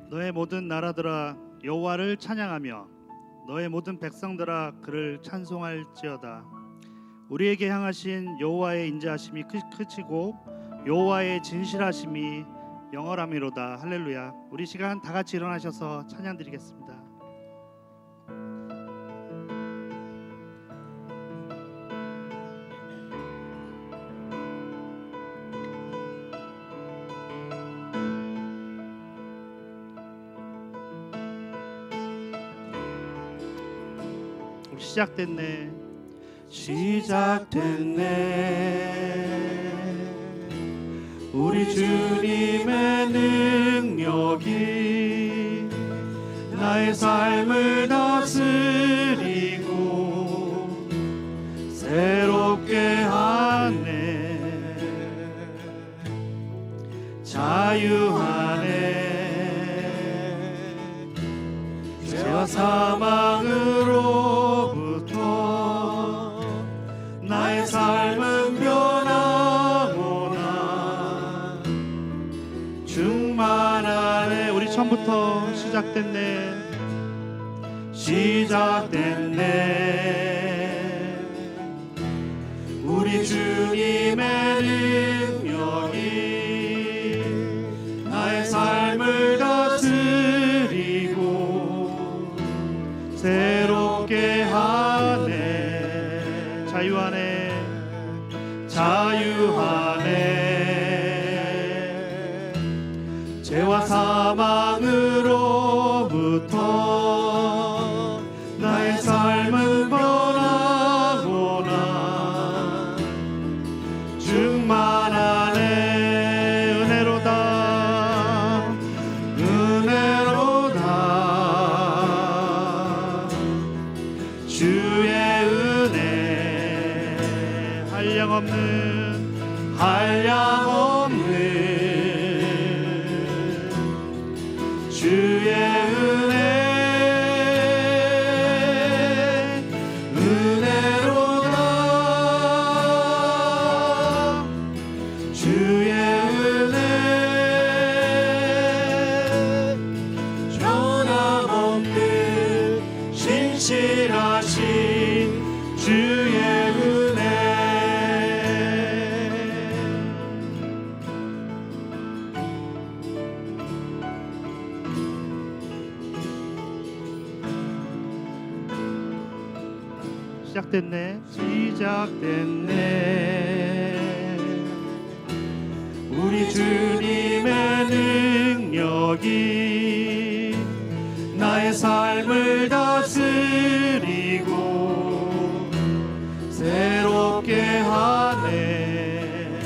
너의 모든 나라들아 여호와를 찬양하며 너의 모든 백성들아 그를 찬송할지어다. 우리에게 향하신 여호와의 인자하심이 크시고 여호와의 진실하심이 영원함이로다. 할렐루야. 우리 시간 다 같이 일어나셔서 찬양 드리겠습니다. 시작됐네. 우리 주님의 능력이 나의 삶을 다스리고 새롭게 하네. 자유하네. 죄와 사망으로부터 나의 삶은 변하구나. 충만하네. 우리 처음부터 시작됐네. 우리 주님의 능력이 나의 삶을 다스리고 새롭게 하네. 자유하네. 죄와 사망으로부터 나의 삶은 변하구나. 충만하네. 은혜로다. 주의 은혜 한량없는 주의 은혜로다. 주의 은혜 변함없는 신실하신 주의 은혜. 시작됐네. 우리 주님의 능력이 나의 삶을 다스리고 새롭게 하네.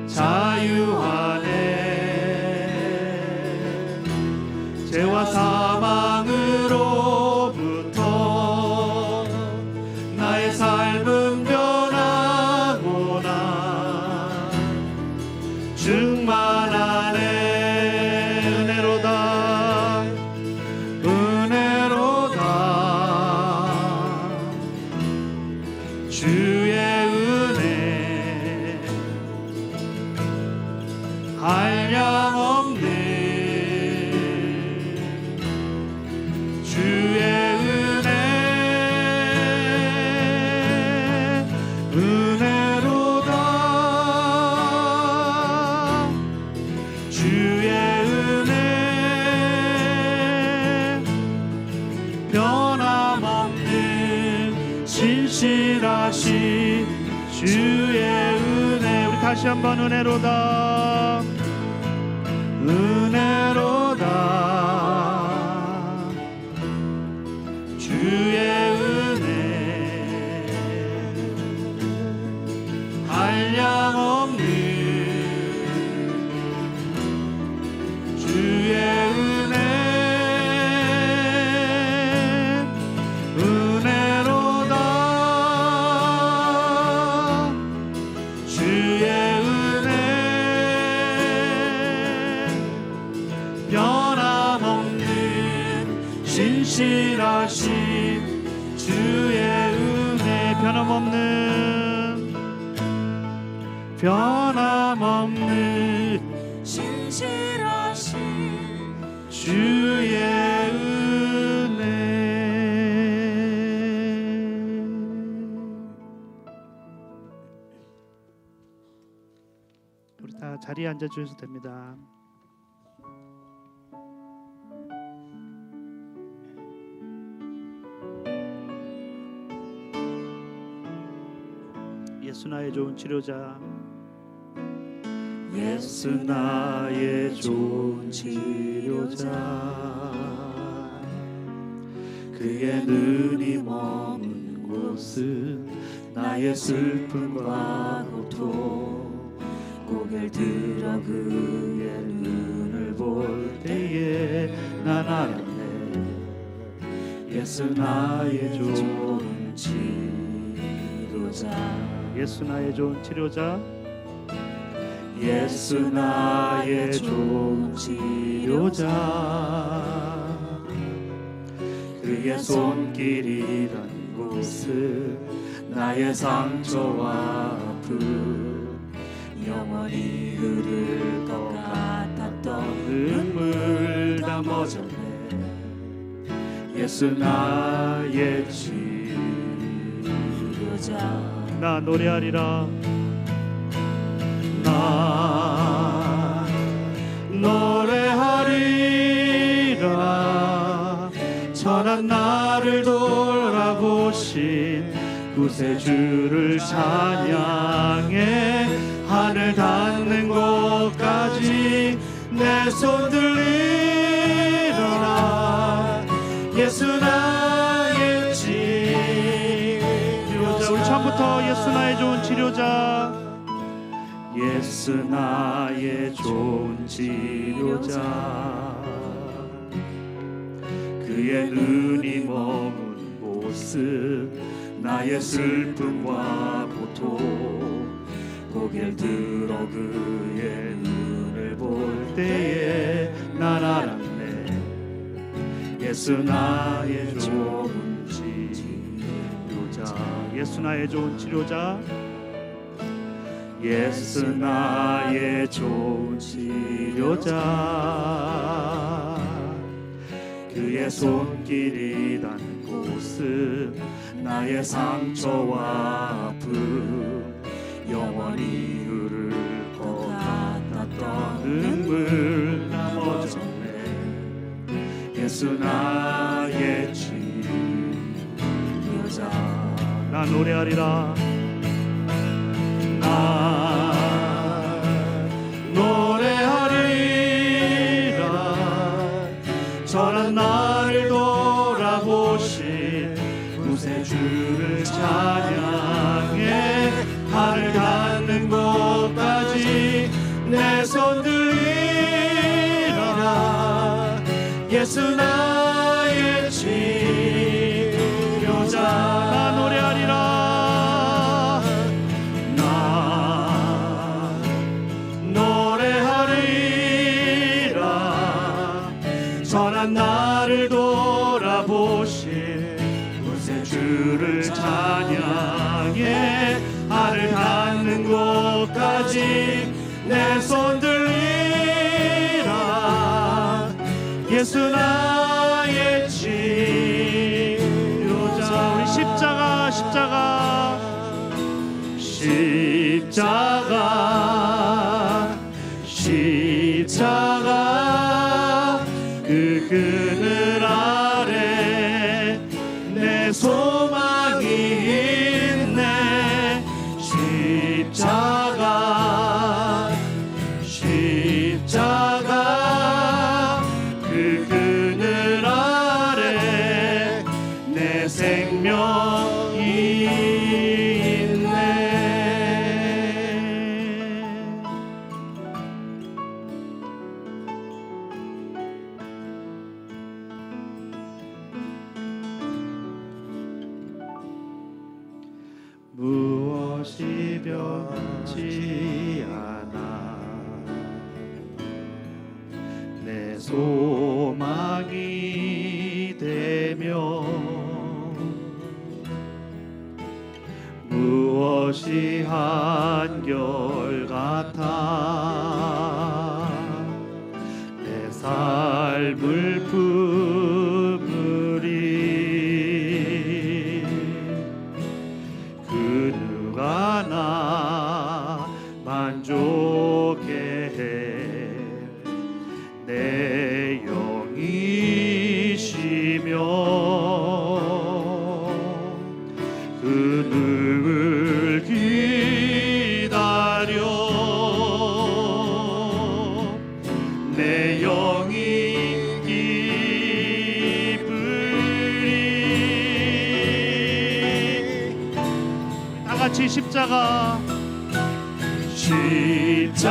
자유하네. 죄와 사망으로부터 나의 삶은 변하구나. 충만하네. 은혜로다. 주의 은혜 한량없네. 주의 은혜로다. 주의 은혜 변함없는 신실하신 주의 은혜. 우리 다시 한번 은혜로다. 주의 은혜 한량없는 주의 은혜 은혜로다. 주의 은혜 변함없는 신실하신 주의 은혜. 변함없는 신실하신 주의 은혜. 우리 다 자리에 앉아 주셔도 됩니다. 예수 나의 좋은 치료자, 예수 나의 좋은 치료자, 그의 눈이 머문 곳은 나의 슬픔과 고통. 고개를 들어 그의 눈을 볼 때에 난 알았네. 예수 나의 좋은 치료자. 예수 나의 좋은 치료자, 예수 나의 좋은 치료자, 그의 손길이란 곳은 나의 상처와 아픔, 영원히 흐를 것 같았던 눈물 다 멎었네. 예수 나의 치료자. 나 노래하리라. 나 노래하리라. 천한 나를 돌아보신 구세주를 찬양해. 하늘 닿는 곳까지 내 손 들리라. 예수 나의 치료자. 우리 처음부터 예수 나의 좋은 치료자, 예수 나의 좋은 치료자, 그의 눈이 머문 곳은 나의 슬픔과 고통. 고개를 들어 그의 눈을 볼 때에 난 알았네. 예수 나의 좋은 치료자. 예수 나의 좋은 치료자, 예수 나의 좋은 치료자, 그의 손길이 단 곳은 나의 상처와 아픔, 영원히 흐를 것 같았던 눈물 다 멎었네. 예수 나의 치료자. 나 노래하리라. 나 노래하리라. 전한 나를 돌아보신 구세주를 찬양해. 하늘 닿는 곳까지 내 손 들리라. 예수 나의 치료자. 나 노래하리라. 나 노래하리라. 선한 나를 돌아보신 구세주를 찬양해. 하늘 닿는 곳까지 내 손 들리라. 예수 나의 치료자. 우리 십자가, 십자가, 십자가, 십자가, 그 그늘 아래 내 소망이 있네. 십자가, 십자가, 그 그늘 아래 내 생명이 있네. 무엇이 변치 않아 내 소망이 되며, 무엇이 한결같아 내 삶을 그를 기다려 내 영이 기쁘리. 다 같이 십자가 십자가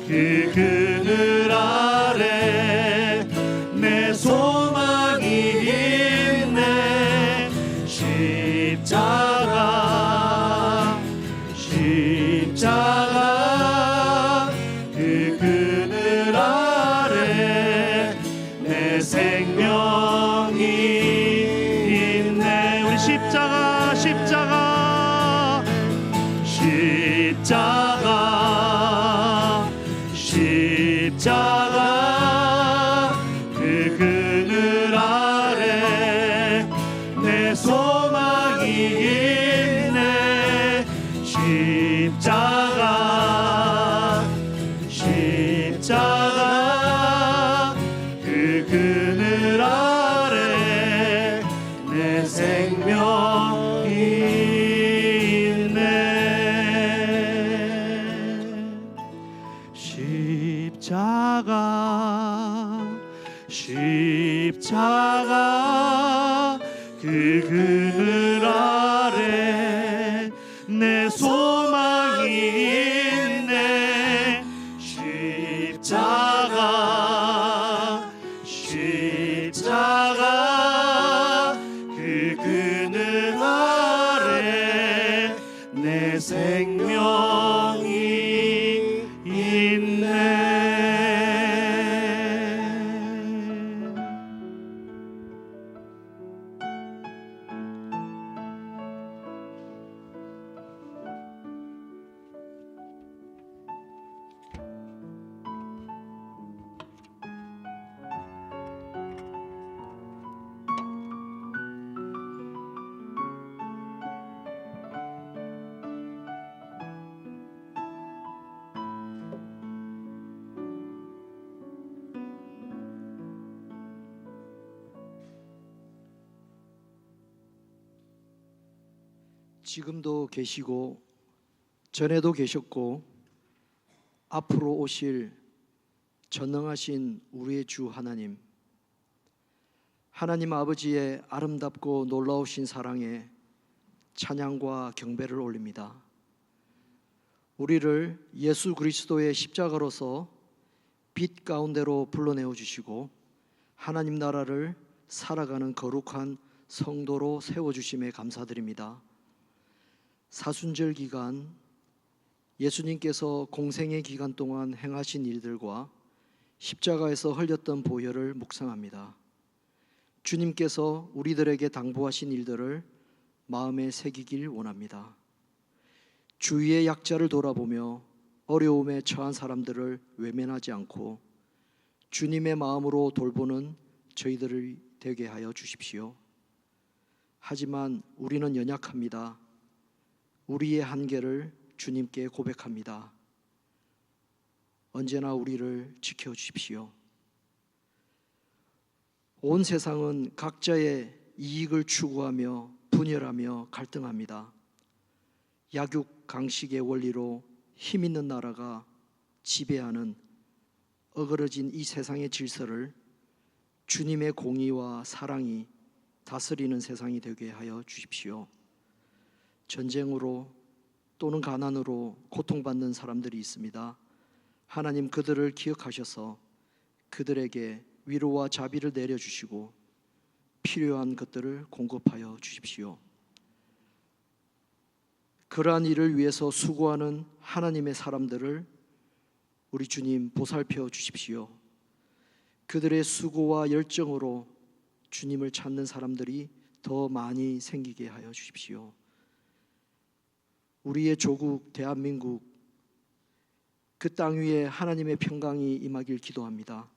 그 그늘 아래 내 소망이 있네. 십자가 그 그늘 아래 내 생명이 있네. 우리 십자가 그 그늘 아래 내 소망이 있네. 십자가 그 그늘 아래 내 생명이 있네. 십자가 그 그늘 아래 내 소망이 있네. 십자가 그 그늘 아래 내 생명이 있네. 지금도 계시고 전에도 계셨고 앞으로 오실 전능하신 우리의 주 하나님, 하나님 아버지의 아름답고 놀라우신 사랑에 찬양과 경배를 올립니다. 우리를 예수 그리스도의 십자가로서 빛 가운데로 불러내어 주시고 하나님 나라를 살아가는 거룩한 성도로 세워주심에 감사드립니다. 사순절 기간 예수님께서 공생의 기간 동안 행하신 일들과 십자가에서 흘렸던 보혈을 묵상합니다. 주님께서 우리들에게 당부하신 일들을 마음에 새기길 원합니다. 주위의 약자를 돌아보며 어려움에 처한 사람들을 외면하지 않고 주님의 마음으로 돌보는 저희들이 되게 하여 주십시오. 하지만 우리는 연약합니다. 우리의 한계를 주님께 고백합니다. 언제나 우리를 지켜주십시오. 온 세상은 각자의 이익을 추구하며 분열하며 갈등합니다. 약육 강식의 원리로 힘 있는 나라가 지배하는 어그러진 이 세상의 질서를 주님의 공의와 사랑이 다스리는 세상이 되게 하여 주십시오. 전쟁으로 또는 가난으로 고통받는 사람들이 있습니다. 하나님 그들을 기억하셔서 그들에게 위로와 자비를 내려주시고 필요한 것들을 공급하여 주십시오. 그러한 일을 위해서 수고하는 하나님의 사람들을 우리 주님 보살펴 주십시오. 그들의 수고와 열정으로 주님을 찾는 사람들이 더 많이 생기게 하여 주십시오. 우리의 조국 대한민국 그 땅 위에 하나님의 평강이 임하길 기도합니다.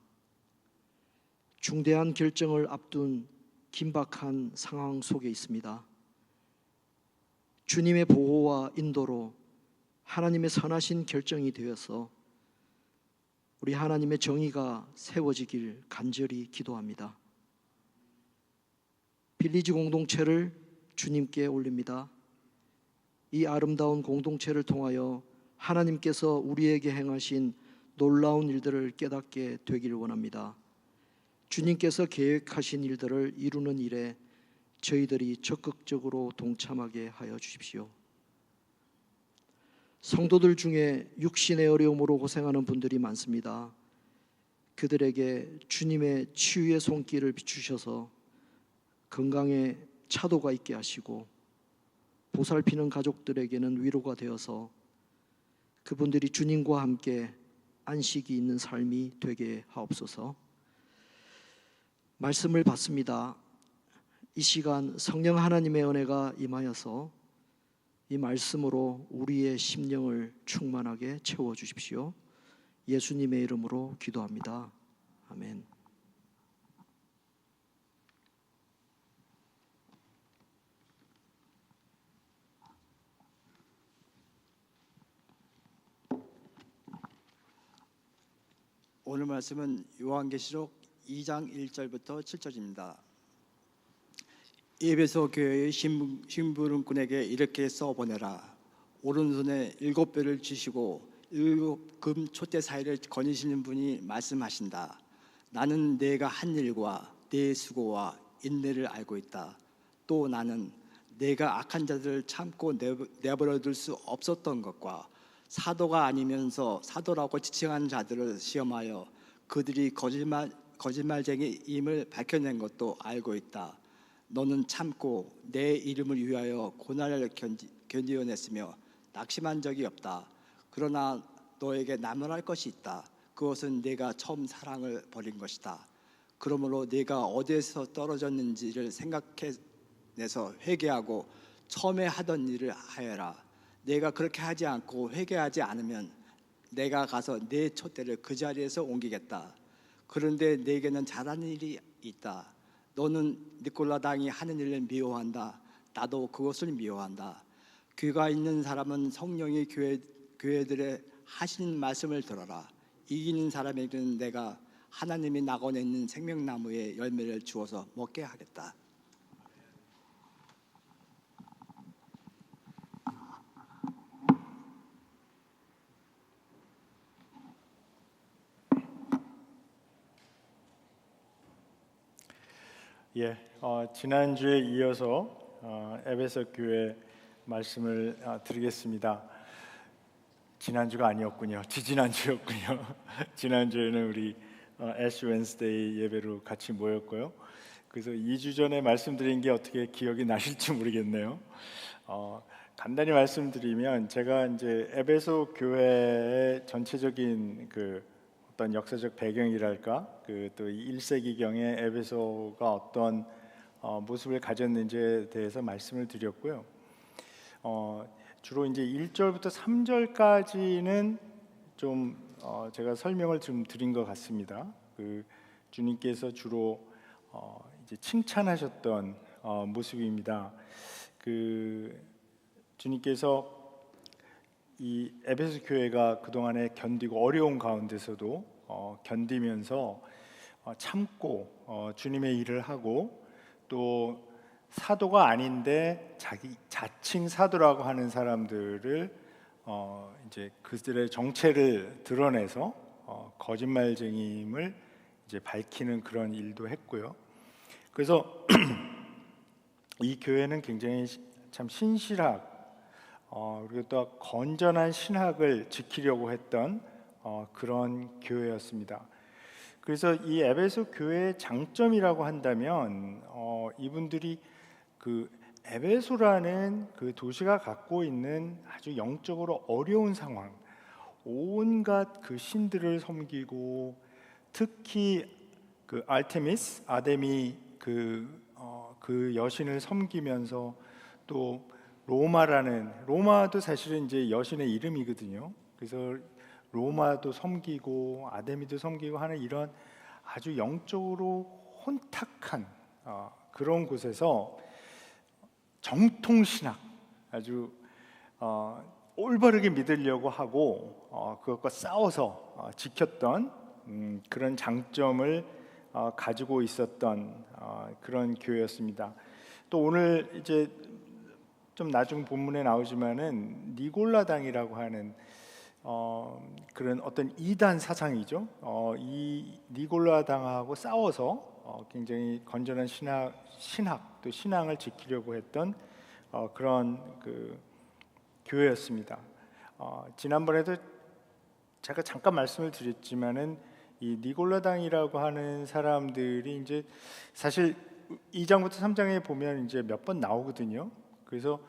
중대한 결정을 앞둔 긴박한 상황 속에 있습니다. 주님의 보호와 인도로 하나님의 선하신 결정이 되어서 우리 하나님의 정의가 세워지길 간절히 기도합니다. 빌리지 공동체를 주님께 올립니다. 이 아름다운 공동체를 통하여 하나님께서 우리에게 행하신 놀라운 일들을 깨닫게 되기를 원합니다. 주님께서 계획하신 일들을 이루는 일에 저희들이 적극적으로 동참하게 하여 주십시오. 성도들 중에 육신의 어려움으로 고생하는 분들이 많습니다. 그들에게 주님의 치유의 손길을 비추셔서 건강에 차도가 있게 하시고 보살피는 가족들에게는 위로가 되어서 그분들이 주님과 함께 안식이 있는 삶이 되게 하옵소서. 말씀을 받습니다. 이 시간 성령 하나님의 은혜가 임하여서 이 말씀으로 우리의 심령을 충만하게 채워주십시오. 예수님의 이름으로 기도합니다. 아멘. 오늘 말씀은 요한계시록 2장 1절부터 7절입니다. 에베소 교회의 심부름꾼에게 이렇게 써보내라. 오른손에 7뼈를 쥐시고 7금 촛대 사이를 거니시는 분이 말씀하신다. 나는 내가 한 일과 내 수고와 인내를 알고 있다. 또 나는 내가 악한 자들을 참고 내버려둘 수 없었던 것과 사도가 아니면서 사도라고 지칭한 자들을 시험하여 그들이 거짓말쟁이임을 밝혀낸 것도 알고 있다. 너는 참고 내 이름을 위하여 고난을 견디어냈으며 낙심한 적이 없다. 그러나 너에게 나무랄 것이 있다. 그것은 내가 처음 사랑을 버린 것이다. 그러므로 네가 어디에서 떨어졌는지를 생각해내서 회개하고 처음에 하던 일을 하여라. 내가 그렇게 하지 않고 회개하지 않으면 내가 가서 내 촛대를 그 자리에서 옮기겠다. 그런데 내게는 잘하는 일이 있다. 너는 니콜라당이 하는 일을 미워한다. 나도 그것을 미워한다. 귀가 있는 사람은 성령이 교회들의 하신 말씀을 들어라. 이기는 사람에게는 내가 하나님이 낙원에 있는 생명나무의 열매를 주어서 먹게 하겠다. 지난주에 이어서 에베소 교회 말씀을 드리겠습니다. 지난주가 아니었군요. 지지난주였군요. 지난주에는 우리 애쉬 웬스데이 예배로 같이 모였고요. 그래서 2주 전에 말씀드린 게 어떻게 기억이 나실지 모르겠네요. 간단히 말씀드리면 제가 이제 에베소 교회의 전체적인 그 어떤 역사적 배경이랄까, 그 또 1세기경의 에베소가 어떤 모습을 가졌는지에 대해서 말씀을 드렸고요. 주로 이제 1절부터 3절까지는 좀 제가 설명을 좀 드린 것 같습니다. 그 주님께서 주로 이제 칭찬하셨던 모습입니다. 그 주님께서 이 에베소 교회가 그동안에 견디고 어려운 가운데서도 견디면서 참고 주님의 일을 하고 또 사도가 아닌데 자칭 사도라고 하는 사람들을 이제 그들의 정체를 드러내서 거짓말쟁이임을 이제 밝히는 그런 일도 했고요. 그래서 이 교회는 굉장히 참 신실하고 그리고 또 건전한 신학을 지키려고 했던 그런 교회였습니다. 그래서 이 에베소 교회의 장점이라고 한다면 이분들이 그 에베소라는 그 도시가 갖고 있는 아주 영적으로 어려운 상황, 온갖 그 신들을 섬기고 특히 그 알테미스, 아데미 그 여신을 섬기면서 또 로마도 사실은 이제 여신의 이름이거든요. 그래서 로마도 섬기고 아데미도 섬기고 하는 이런 아주 영적으로 혼탁한 그런 곳에서 정통 신학, 아주 올바르게 믿으려고 하고 그것과 싸워서 지켰던 그런 장점을 가지고 있었던 그런 교회였습니다. 또 오늘 이제 좀 나중 본문에 나오지만은 니골라당이라고 하는 그런 어떤 이단 사상이죠. 이 니골라당하고 싸워서 굉장히 건전한 신학 또 신앙을 지키려고 했던 그런 그 교회였습니다. 지난번에도 제가 잠깐 말씀을 드렸지만은 이 니골라당이라고 하는 사람들이 이제 사실 2장부터 3장에 보면 이제 몇 번 나오거든요. 그래서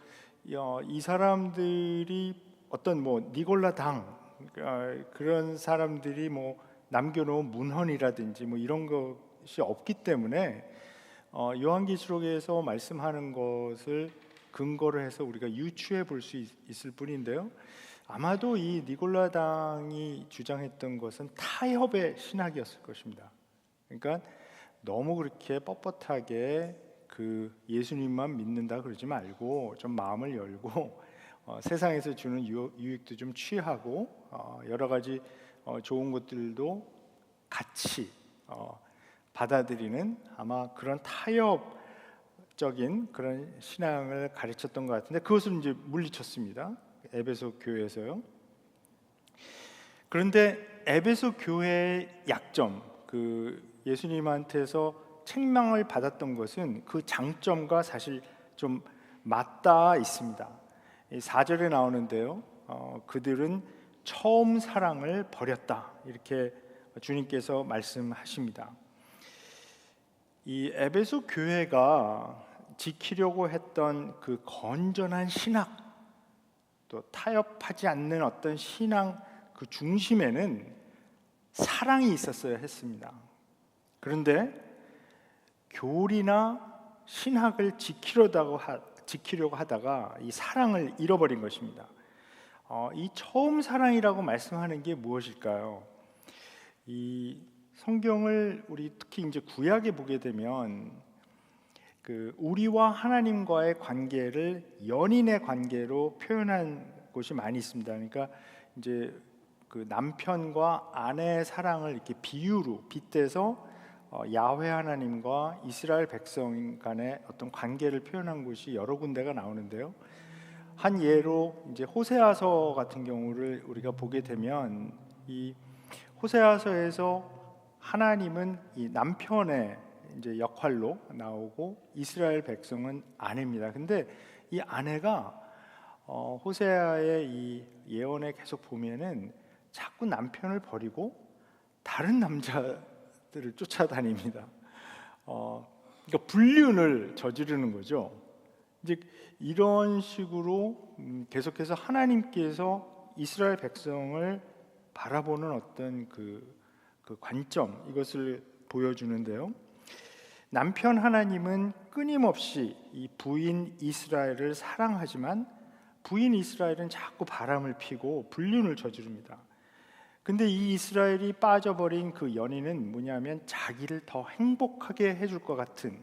이 사람들이 어떤 뭐 니골라당 그런 사람들이 뭐 남겨놓은 문헌이라든지 뭐 이런 것이 없기 때문에 요한계시록에서 말씀하는 것을 근거로 해서 우리가 유추해 볼 수 있을 뿐인데요. 아마도 이 니골라당이 주장했던 것은 타협의 신학이었을 것입니다. 그러니까 너무 그렇게 뻣뻣하게 그 예수님만 믿는다 그러지 말고 좀 마음을 열고 세상에서 주는 유익도 좀 취하고 여러 가지 좋은 것들도 같이 받아들이는 아마 그런 타협적인 그런 신앙을 가르쳤던 것 같은데 그것을 이제 물리쳤습니다. 에베소 교회에서요. 그런데 에베소 교회의 약점, 그 예수님한테서 책망을 받았던 것은 그 장점과 사실 좀 맞닿아 있습니다. 4절에 나오는데요. 그들은 처음 사랑을 버렸다. 이렇게 주님께서 말씀하십니다. 이 에베소 교회가 지키려고 했던 그 건전한 신학, 또 타협하지 않는 어떤 신앙 그 중심에는 사랑이 있었어야 했습니다. 그런데 교리나 신학을 지키려고 하다가 이 사랑을 잃어버린 것입니다. 이 처음 사랑이라고 말씀하는 게 무엇일까요? 이 성경을 우리 특히 이제 구약에 보게 되면 그 우리와 하나님과의 관계를 연인의 관계로 표현한 곳이 많이 있습니다. 그러니까 이제 그 남편과 아내의 사랑을 이렇게 비유로 빗대서 야훼 하나님과 이스라엘 백성 간의 어떤 관계를 표현한 곳이 여러 군데가 나오는데요. 한 예로 이제 호세아서 같은 경우를 우리가 보게 되면 이 호세아서에서 하나님은 이 남편의 이제 역할로 나오고 이스라엘 백성은 아내입니다. 근데 이 아내가 호세아의 이 예언에 계속 보면은 자꾸 남편을 버리고 다른 남자들을 쫓아다닙니다. 그러니까 불륜을 저지르는 거죠. 이제 이런 식으로 계속해서 하나님께서 이스라엘 백성을 바라보는 어떤 그 관점 이것을 보여주는데요. 남편 하나님은 끊임없이 이 부인 이스라엘을 사랑하지만 부인 이스라엘은 자꾸 바람을 피고 불륜을 저지릅니다. 근데 이 이스라엘이 빠져버린 그 연인은 뭐냐면 자기를 더 행복하게 해줄 것 같은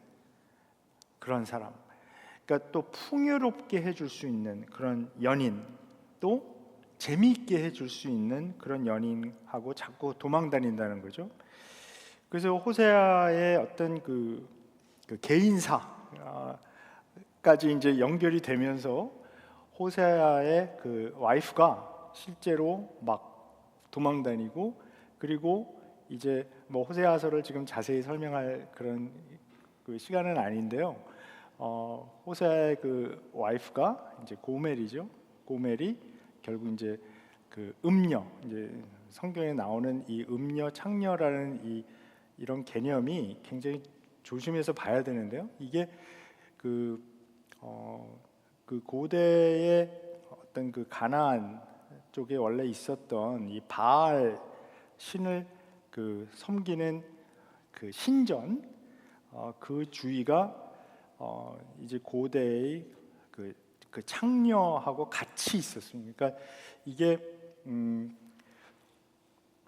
그런 사람, 그러니까 또 풍요롭게 해줄 수 있는 그런 연인, 또 재미있게 해줄 수 있는 그런 연인하고 자꾸 도망다닌다는 거죠. 그래서 호세아의 어떤 그 개인사까지 이제 연결이 되면서 호세아의 그 와이프가 실제로 막 도망다니고, 그리고 이제 뭐 호세아서를 지금 자세히 설명할 그런 그 시간은 아닌데요. 호세아의 그 와이프가 이제 고멜이죠. 고멜이 결국 이제 그 음녀, 이제 성경에 나오는 이 음녀, 창녀라는 이런 개념이 굉장히 조심해서 봐야 되는데요. 이게 그 고대의 어떤 그 가나안 쪽에 원래 있었던 이 바알 신을 그 섬기는 그 신전, 그 주의가 이제 고대의 그 창녀하고 같이 있었습니다. 그러니까 이게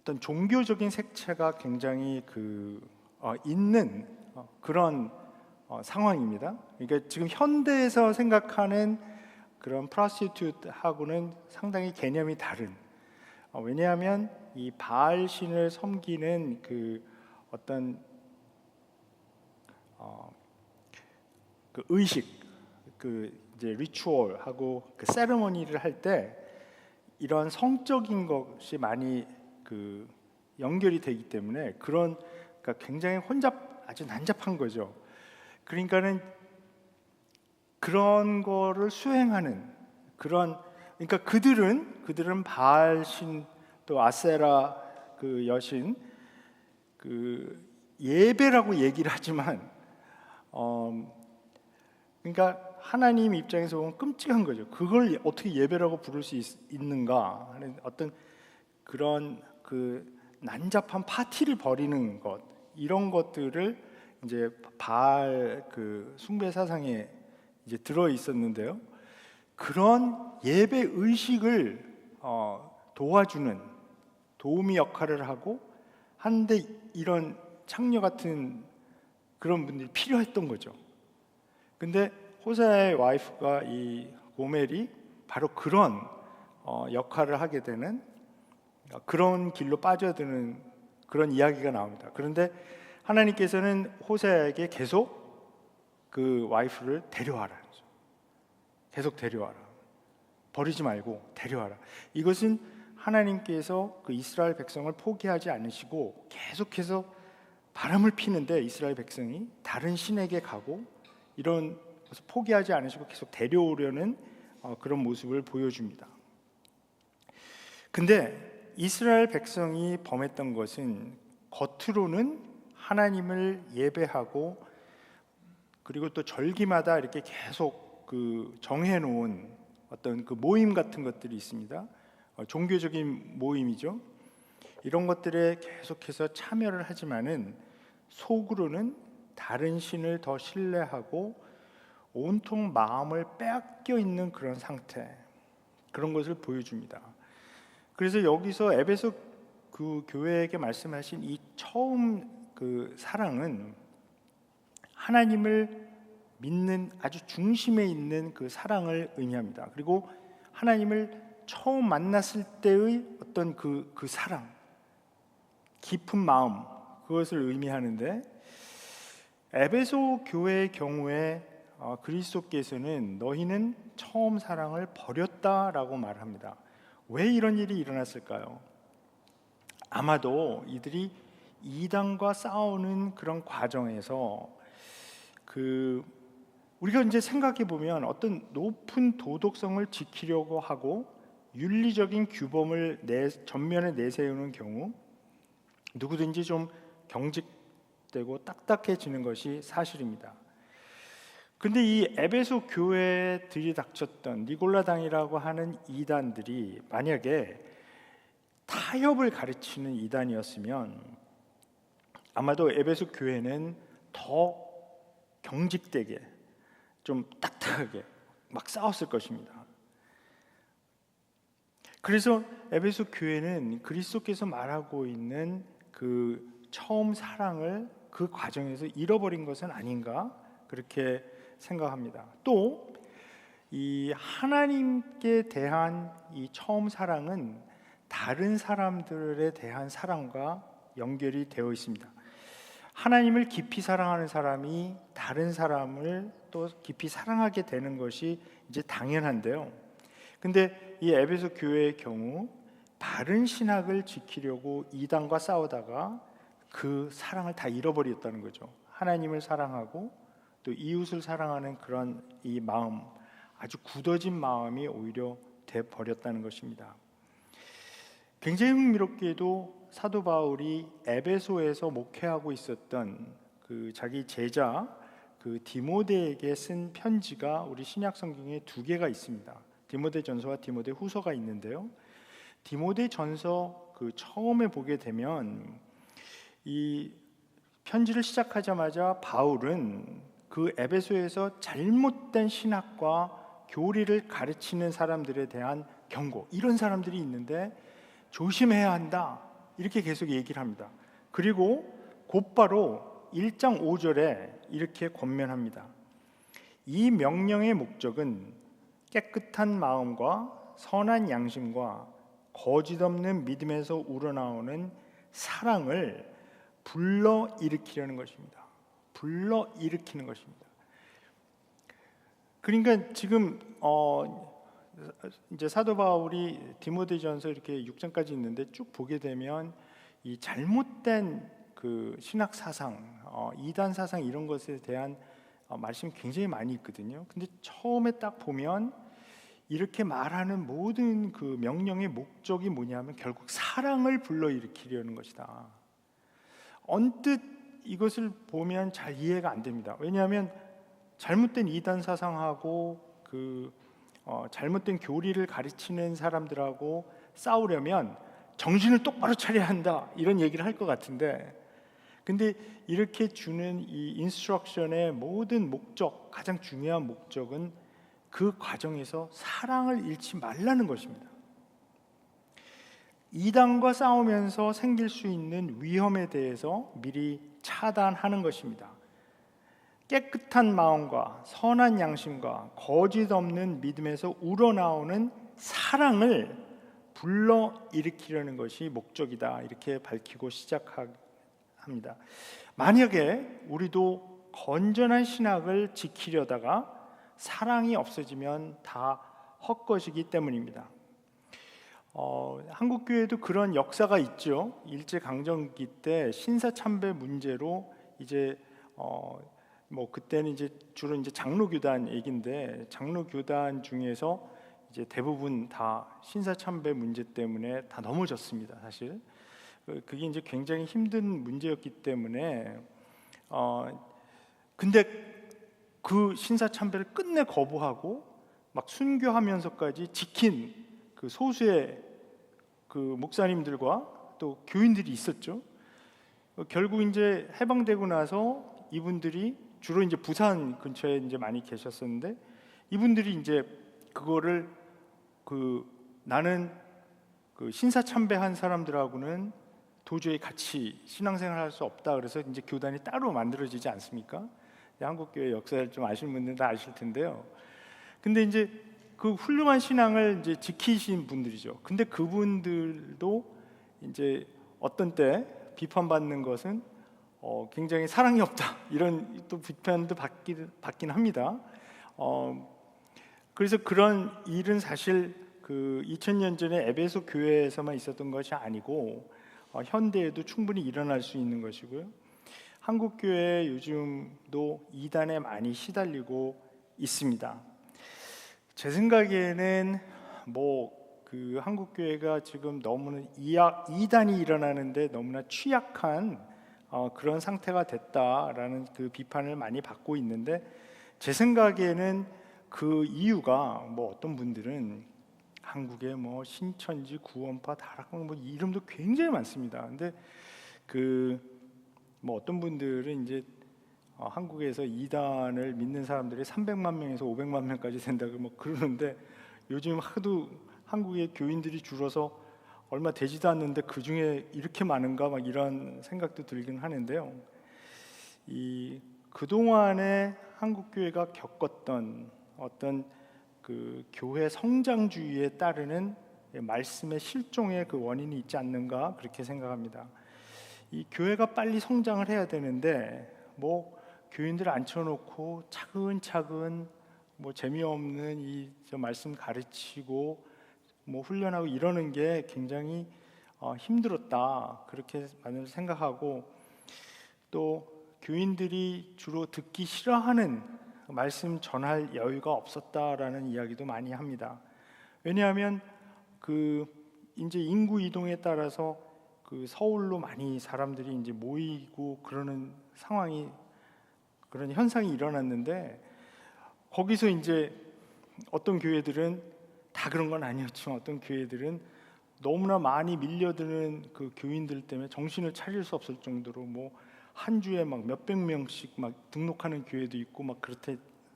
어떤 종교적인 색채가 굉장히 있는 그런 상황입니다. 그러니까 지금 현대에서 생각하는 그런 프로스티튜트하고는 상당히 개념이 다른, 왜냐하면 이 바알 신을 섬기는 그 어떤 그 의식, 그 이제 리추얼하고 그 세레머니를 할 때 이런 성적인 것이 많이 그 연결이 되기 때문에 그러니까 굉장히 아주 난잡한 거죠. 그러니까는 그런 거를 수행하는 그러니까 그들은 바알 신 또 아세라 그 여신 그 예배라고 얘기를 하지만 그러니까 하나님 입장에서 보면 끔찍한 거죠. 그걸 어떻게 예배라고 부를 수 있는가 하는 어떤 그런 그 난잡한 파티를 벌이는 것, 이런 것들을 이제 바알 그 숭배 사상에 이제 들어 있었는데요. 그런 예배 의식을 도와주는 도우미 역할을 하고 하는데 이런 창녀 같은 그런 분들이 필요했던 거죠. 근데 호세아의 와이프가 이 고멜이 바로 그런 역할을 하게 되는 그런 길로 빠져드는 그런 이야기가 나옵니다. 그런데 하나님께서는 호세아에게 계속 그 와이프를 데려와라, 계속 데려와라, 버리지 말고 데려와라. 이것은 하나님께서 그 이스라엘 백성을 포기하지 않으시고 계속해서 바람을 피는데 이스라엘 백성이 다른 신에게 가고 이런 것을 포기하지 않으시고 계속 데려오려는 그런 모습을 보여줍니다. 근데 이스라엘 백성이 범했던 것은 겉으로는 하나님을 예배하고 그리고 또 절기마다 이렇게 계속 그 정해놓은 어떤 그 모임 같은 것들이 있습니다. 종교적인 모임이죠. 이런 것들에 계속해서 참여를 하지만은 속으로는 다른 신을 더 신뢰하고 온통 마음을 빼앗겨 있는 그런 상태, 그런 것을 보여줍니다. 그래서 여기서 에베소 그 교회에게 말씀하신 이 처음 그 사랑은 하나님을 믿는 아주 중심에 있는 그 사랑을 의미합니다. 그리고 하나님을 처음 만났을 때의 어떤 그 사랑, 깊은 마음, 그것을 의미하는데 에베소 교회의 경우에 그리스도께서는 너희는 처음 사랑을 버렸다라고 말합니다. 왜 이런 일이 일어났을까요? 아마도 이들이 이단과 싸우는 그런 과정에서 우리가 이제 생각해 보면 어떤 높은 도덕성을 지키려고 하고 윤리적인 규범을 전면에 내세우는 경우 누구든지 좀 경직되고 딱딱해지는 것이 사실입니다. 근데 이 에베소 교회에 들이닥쳤던 니골라당이라고 하는 이단들이 만약에 타협을 가르치는 이단이었으면 아마도 에베소 교회는 더 경직되게 좀 딱딱하게 막 싸웠을 것입니다. 그래서 에베소 교회는 그리스도께서 말하고 있는 그 처음 사랑을 그 과정에서 잃어버린 것은 아닌가 그렇게 생각합니다. 또 이 하나님께 대한 이 처음 사랑은 다른 사람들에 대한 사랑과 연결이 되어 있습니다. 하나님을 깊이 사랑하는 사람이 다른 사람을 또 깊이 사랑하게 되는 것이 이제 당연한데요. 근데 이 에베소 교회의 경우 바른 신학을 지키려고 이단과 싸우다가 그 사랑을 다 잃어버렸다는 거죠. 하나님을 사랑하고 또 이웃을 사랑하는 그런 이 마음, 아주 굳어진 마음이 오히려 돼 버렸다는 것입니다. 굉장히 흥미롭게도 사도 바울이 에베소에서 목회하고 있었던 그 자기 제자 그 디모데에게 쓴 편지가 우리 신약 성경에 2개가 있습니다. 디모데전서와 디모데후서가 있는데요. 디모데전서 그 처음에 보게 되면 이 편지를 시작하자마자 바울은 그 에베소에서 잘못된 신학과 교리를 가르치는 사람들에 대한 경고, 이런 사람들이 있는데 조심해야 한다, 이렇게 계속 얘기를 합니다. 그리고 곧바로 1장 5절에 이렇게 권면합니다. 이 명령의 목적은 깨끗한 마음과 선한 양심과 거짓 없는 믿음에서 우러나오는 사랑을 불러일으키려는 것입니다. 불러일으키는 것입니다. 그러니까 지금 이제 사도 바울이 디모데전서 이렇게 6장까지 있는데 쭉 보게 되면 이 잘못된 그 신학 사상, 이단 사상 이런 것에 대한 말씀이 굉장히 많이 있거든요. 근데 처음에 딱 보면 이렇게 말하는 모든 그 명령의 목적이 뭐냐면 결국 사랑을 불러일으키려는 것이다. 언뜻 이것을 보면 잘 이해가 안 됩니다. 왜냐하면 잘못된 이단 사상하고 잘못된 교리를 가르치는 사람들하고 싸우려면 정신을 똑바로 차려야 한다 이런 얘기를 할 것 같은데, 근데 이렇게 주는 이 인스트럭션의 모든 목적, 가장 중요한 목적은 그 과정에서 사랑을 잃지 말라는 것입니다. 이단과 싸우면서 생길 수 있는 위험에 대해서 미리 차단하는 것입니다. 깨끗한 마음과 선한 양심과 거짓 없는 믿음에서 우러나오는 사랑을 불러일으키려는 것이 목적이다, 이렇게 밝히고 시작합니다. 만약에 우리도 건전한 신학을 지키려다가 사랑이 없어지면 다 헛것이기 때문입니다. 한국 교회도 그런 역사가 있죠. 일제 강점기 때 신사참배 문제로 이제 뭐 그때는 이제 주로 이제 장로교단 얘긴데, 장로교단 중에서 이제 대부분 다 신사참배 문제 때문에 다 넘어졌습니다. 사실 그게 이제 굉장히 힘든 문제였기 때문에 근데 그 신사참배를 끝내 거부하고 막 순교하면서까지 지킨 그 소수의 그 목사님들과 또 교인들이 있었죠. 결국 이제 해방되고 나서 이분들이 주로 이제 부산 근처에 이제 많이 계셨었는데, 이분들이 이제 그거를 나는 그 신사참배한 사람들하고는 도저히 같이 신앙생활할 수 없다, 그래서 이제 교단이 따로 만들어지지 않습니까? 한국교회 역사를 좀 아시는 분들은 다 아실 텐데요. 근데 이제 그 훌륭한 신앙을 이제 지키신 분들이죠. 근데 그분들도 이제 어떤 때 비판받는 것은 굉장히 사랑이 없다, 이런 또 비판도 받긴 합니다. 그래서 그런 일은 사실 그 2000년 전에 에베소 교회에서만 있었던 것이 아니고 현대에도 충분히 일어날 수 있는 것이고요. 한국 교회 요즘도 이단에 많이 시달리고 있습니다. 제 생각에는 그 한국 교회가 지금 너무나 이단이 일어나는데 너무나 취약한 그런 상태가 됐다라는 그 비판을 많이 받고 있는데, 제 생각에는 그 이유가 어떤 분들은 한국에 신천지, 구원파, 다락방 이름도 굉장히 많습니다. 근데 어떤 분들은 이제 한국에서 이단을 믿는 사람들이 300만 명에서 500만 명까지 된다고 그러는데, 요즘 하도 한국의 교인들이 줄어서 얼마 되지도 않는데 그 중에 이렇게 많은가 이런 생각도 들긴 하는데요. 그동안에 한국 교회가 겪었던 어떤 그 교회 성장주의에 따르는 말씀의 실종의 그 원인이 있지 않는가, 그렇게 생각합니다. 이 교회가 빨리 성장을 해야 되는데 교인들 앉혀놓고 차근차근 재미없는 저 말씀 가르치고 훈련하고 이러는 게 굉장히 힘들었다, 그렇게 많이 생각하고, 또 교인들이 주로 듣기 싫어하는 말씀 전할 여유가 없었다라는 이야기도 많이 합니다. 왜냐하면 이제 인구 이동에 따라서 서울로 많이 사람들이 이제 모이고 그러는 상황이, 그런 현상이 일어났는데, 거기서 이제 어떤 교회들은 다 그런 건 아니었지만 어떤 교회들은 너무나 많이 밀려드는 그 교인들 때문에 정신을 차릴 수 없을 정도로 한 주에 몇백 명씩 등록하는 교회도 있고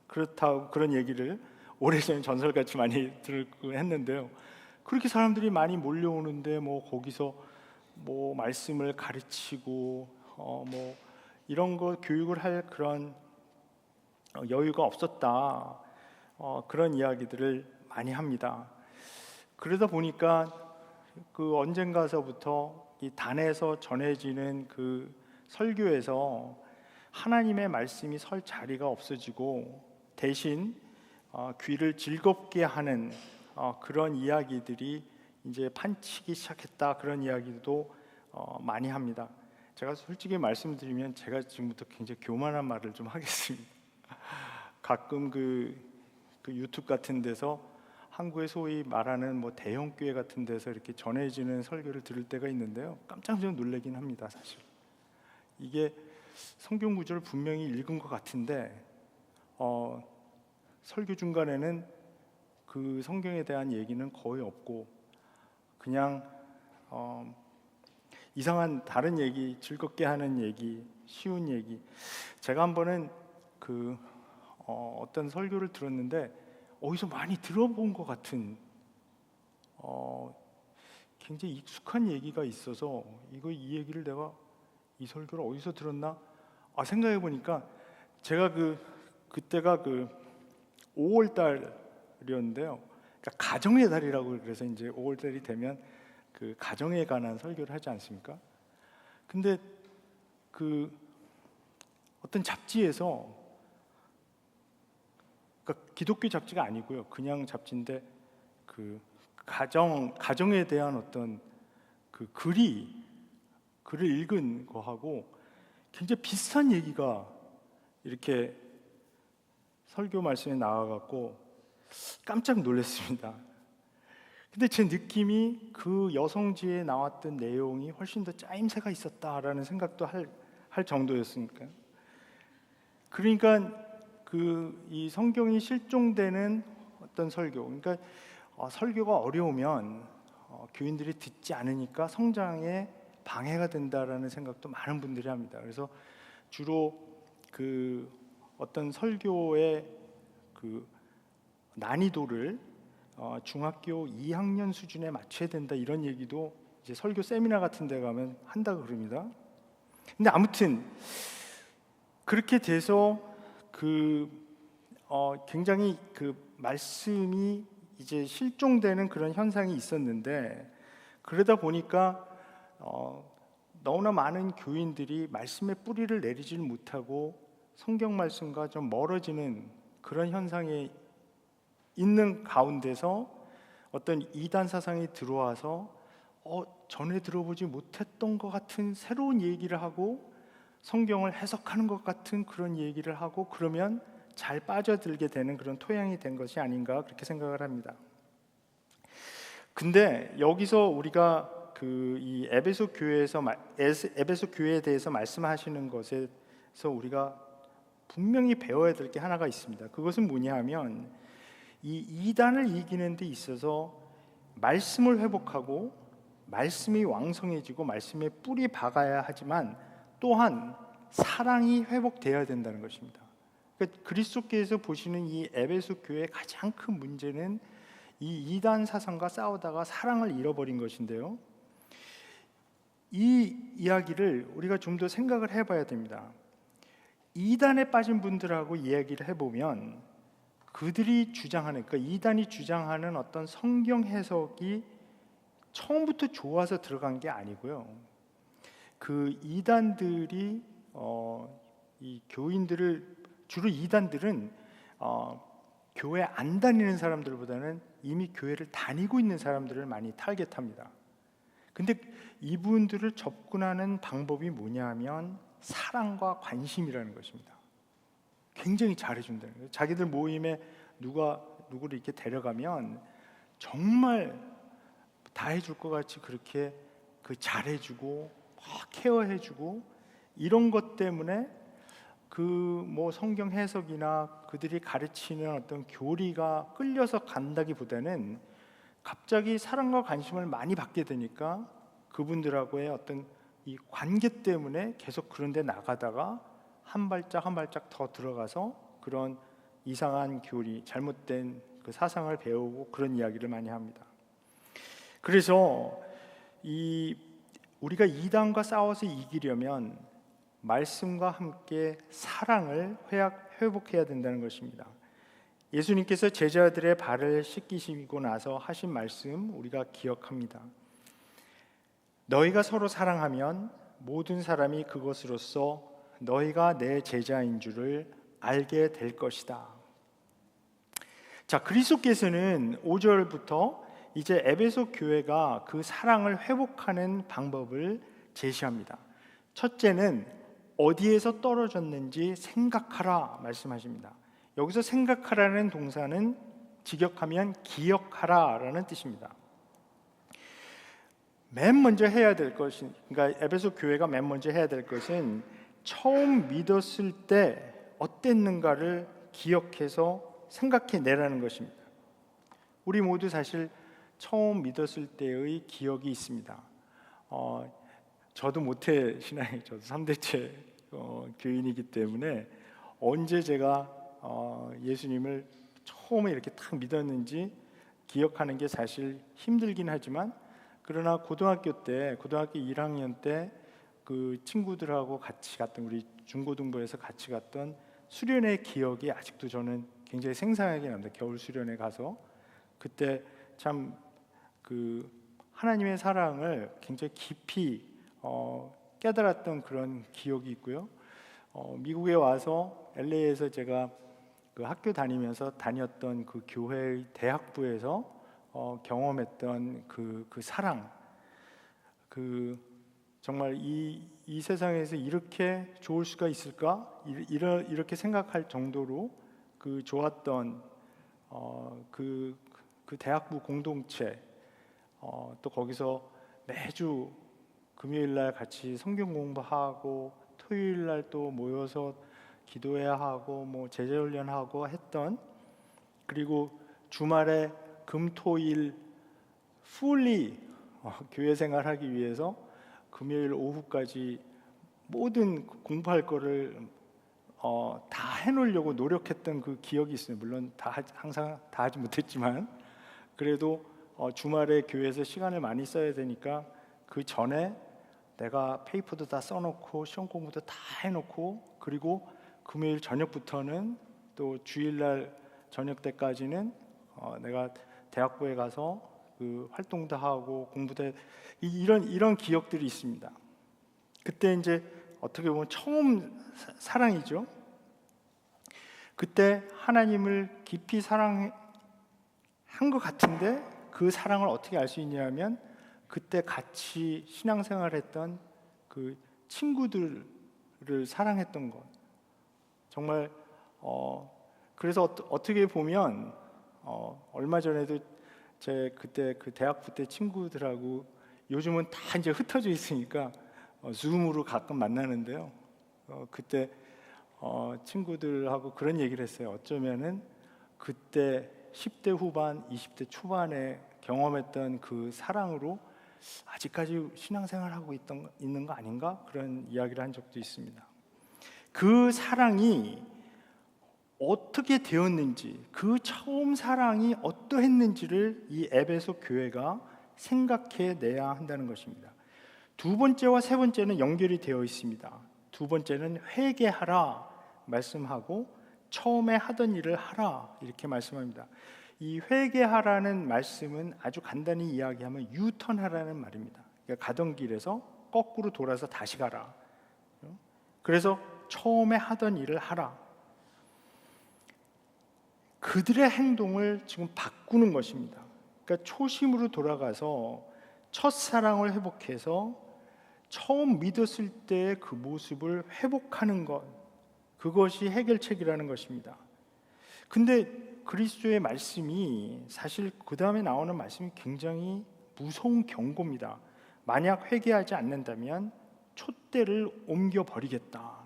그렇다고 그런 얘기를 오래전에 전설같이 많이 들고 했는데요. 그렇게 사람들이 많이 몰려오는데 거기서 말씀을 가르치고 이런 거 교육을 할 그런 여유가 없었다. 그런 이야기들을 많이 합니다. 그러다 보니까 그 언젠가서부터 이 단에서 전해지는 그 설교에서 하나님의 말씀이 설 자리가 없어지고 대신 귀를 즐겁게 하는 그런 이야기들이 이제 판치기 시작했다, 그런 이야기도 많이 합니다. 제가 솔직히 말씀드리면 제가 지금부터 굉장히 교만한 말을 좀 하겠습니다. 가끔 그 유튜브 같은 데서 한국에 소위 말하는 뭐 대형 교회 같은 데서 이렇게 전해지는 설교를 들을 때가 있는데요, 깜짝 놀라긴 합니다. 사실 이게 성경 구절을 분명히 읽은 것 같은데 설교 중간에는 그 성경에 대한 얘기는 거의 없고 그냥 이상한 다른 얘기, 즐겁게 하는 얘기, 쉬운 얘기. 제가 한 번은 어떤 설교를 들었는데 어디서 많이 들어본 것 같은 굉장히 익숙한 얘기가 있어서 이 얘기를 내가 이 설교를 어디서 들었나? 생각해 보니까 제가 그때가 5월 달이었는데요. 그러니까 가정의 달이라고, 그래서 이제 5월 달이 되면 그 가정에 관한 설교를 하지 않습니까? 근데 어떤 잡지에서, 그러니까 기독교 잡지가 아니고요, 그냥 잡지인데 가정에 대한 어떤 글을 읽은 거하고 굉장히 비슷한 얘기가 이렇게 설교 말씀에 나와갖고 깜짝 놀랐습니다. 근데 제 느낌이 그 여성지에 나왔던 내용이 훨씬 더 짜임새가 있었다라는 생각도 할 정도였으니까요. 그러니까 이 성경이 실종되는 어떤 설교, 그러니까 설교가 어려우면 교인들이 듣지 않으니까 성장에 방해가 된다라는 생각도 많은 분들이 합니다. 그래서 주로 어떤 설교의 난이도를 중학교 2학년 수준에 맞춰야 된다, 이런 얘기도 이제 설교 세미나 같은 데 가면 한다고 그럽니다. 근데 아무튼 그렇게 돼서 굉장히 말씀이 이제 실종되는 그런 현상이 있었는데, 그러다 보니까 너무나 많은 교인들이 말씀의 뿌리를 내리질 못하고 성경 말씀과 좀 멀어지는 그런 현상에 있는 가운데서 어떤 이단 사상이 들어와서 전에 들어보지 못했던 것 같은 새로운 얘기를 하고 성경을 해석하는 것 같은 그런 얘기를 하고, 그러면 잘 빠져들게 되는 그런 토양이 된 것이 아닌가, 그렇게 생각을 합니다. 근데 여기서 우리가 이 에베소 교회에 대해서 말씀하시는 것에서 우리가 분명히 배워야 될 게 하나가 있습니다. 그것은 뭐냐 하면, 이 이단을 이기는 데 있어서 말씀을 회복하고 말씀이 왕성해지고 말씀에 뿌리 박아야 하지만 또한 사랑이 회복되어야 된다는 것입니다. 그러니까 그리스도께서 보시는 이 에베소 교회의 가장 큰 문제는 이 이단 사상과 싸우다가 사랑을 잃어버린 것인데요, 이 이야기를 우리가 좀 더 생각을 해봐야 됩니다. 이단에 빠진 분들하고 이야기를 해보면 그들이 주장하는, 그러니까 이단이 주장하는 어떤 성경 해석이 처음부터 좋아서 들어간 게 아니고요, 이단들이 이 교인들을, 주로 이단들은 교회 안 다니는 사람들보다는 이미 교회를 다니고 있는 사람들을 많이 타겟합니다. 근데 이분들을 접근하는 방법이 뭐냐 하면 사랑과 관심이라는 것입니다. 굉장히 잘해준다는 거예요. 자기들 모임에 누구를 이렇게 데려가면 정말 다 해줄 것 같이 그렇게 잘해주고 막 케어해주고, 이런 것 때문에 뭐 성경 해석이나 그들이 가르치는 어떤 교리가 끌려서 간다기보다는 갑자기 사랑과 관심을 많이 받게 되니까 그분들하고의 어떤 이 관계 때문에 계속 그런 데 나가다가 한 발짝 한 발짝 더 들어가서 그런 이상한 교리, 잘못된 사상을 배우고 그런 이야기를 많이 합니다. 그래서 우리가 이단과 싸워서 이기려면 말씀과 함께 사랑을 회복해야 된다는 것입니다. 예수님께서 제자들의 발을 씻기시고 나서 하신 말씀 우리가 기억합니다. 너희가 서로 사랑하면 모든 사람이 그것으로써 너희가 내 제자인 줄을 알게 될 것이다. 자, 그리스도께서는 5절부터 이제 에베소 교회가 그 사랑을 회복하는 방법을 제시합니다. 첫째는 어디에서 떨어졌는지 생각하라 말씀하십니다. 여기서 생각하라는 동사는 직역하면 기억하라라는 뜻입니다. 맨 먼저 해야 될 것은, 그러니까 에베소 교회가 맨 먼저 해야 될 것은 처음 믿었을 때 어땠는가를 기억해서 생각해내라는 것입니다. 우리 모두 사실 처음 믿었을 때의 기억이 있습니다. 저도 모태 신앙이, 저도 3대째 교인이기 때문에 언제 제가 예수님을 처음에 이렇게 딱 믿었는지 기억하는 게 사실 힘들긴 하지만, 그러나 고등학교 1학년 때 그 친구들하고 같이 갔던, 우리 중고등부에서 같이 갔던 수련회 기억이 아직도 저는 굉장히 생생하게 납니다. 겨울 수련회 가서 그때 참 그 하나님의 사랑을 굉장히 깊이 깨달았던 그런 기억이 있고요. 미국에 와서 LA에서 제가 그 학교 다니면서 다녔던 그 교회의 대학부에서 경험했던 그 사랑, 정말 이 세상에서 이렇게 좋을 수가 있을까? 이렇게 생각할 정도로 그 좋았던 그 대학부 공동체, 또 거기서 매주 금요일 날 같이 성경 공부하고 토요일 날 또 모여서 기도해야 하고 뭐 제자훈련하고 했던, 그리고 주말에 금토일 풀리 교회 생활하기 위해서 금요일 오후까지 모든 공부할 거를 다 해놓으려고 노력했던 그 기억이 있어요. 물론 항상 다 하지 못했지만, 그래도 주말에 교회에서 시간을 많이 써야 되니까 그 전에 내가 페이퍼도 다 써놓고 시험 공부도 다 해놓고, 그리고 금요일 저녁부터는 또 주일날 저녁 때까지는 내가 대학부에 가서 그 활동도 하고 공부도 이런 기억들이 있습니다. 그때 이제 어떻게 보면 처음 사랑이죠. 그때 하나님을 깊이 사랑한 것 같은데 그 사랑을 어떻게 알 수 있냐면 그때 같이 신앙생활했던 그 친구들을 사랑했던 것. 정말 그래서 어떻게 보면 얼마 전에도 제 그때 그 대학부 때 친구들하고, 요즘은 다 이제 흩어져 있으니까 줌으로 가끔 만나는데요. 그때 친구들하고 그런 얘기를 했어요. 어쩌면은 그때 10대 후반, 20대 초반에 경험했던 그 사랑으로 아직까지 신앙생활하고 있는 거 아닌가? 그런 이야기를 한 적도 있습니다. 그 사랑이 어떻게 되었는지, 그 처음 사랑이 어떠했는지를 이 에베소 교회가 생각해내야 한다는 것입니다. 두 번째와 세 번째는 연결이 되어 있습니다. 두 번째는 회개하라 말씀하고 처음에 하던 일을 하라 이렇게 말씀합니다. 이 회개하라는 말씀은 아주 간단히 이야기하면 유턴하라는 말입니다. 그러니까 가던 길에서 거꾸로 돌아서 다시 가라. 그래서 처음에 하던 일을 하라. 그들의 행동을 지금 바꾸는 것입니다. 그러니까 초심으로 돌아가서 첫사랑을 회복해서 처음 믿었을 때의 그 모습을 회복하는 것, 그것이 해결책이라는 것입니다. 근데 그리스도의 말씀이, 사실 그 다음에 나오는 말씀이 굉장히 무서운 경고입니다. 만약 회개하지 않는다면 촛대를 옮겨버리겠다.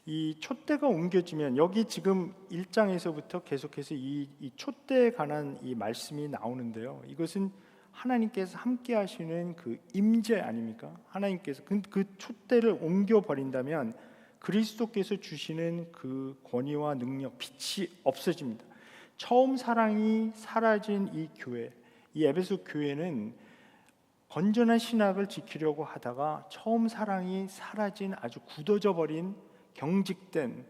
이 촛대가 옮겨지면, 여기 지금 1장에서부터 계속해서 이 촛대에 관한 이 말씀이 나오는데요. 이것은 하나님께서 함께 하시는 그 임재 아닙니까? 하나님께서 그 촛대를 옮겨버린다면 그리스도께서 주시는 그 권위와 능력, 빛이 없어집니다. 처음 사랑이 사라진 이 교회, 이 에베소 교회는 건전한 신학을 지키려고 하다가 처음 사랑이 사라진, 아주 굳어져 버린, 경직된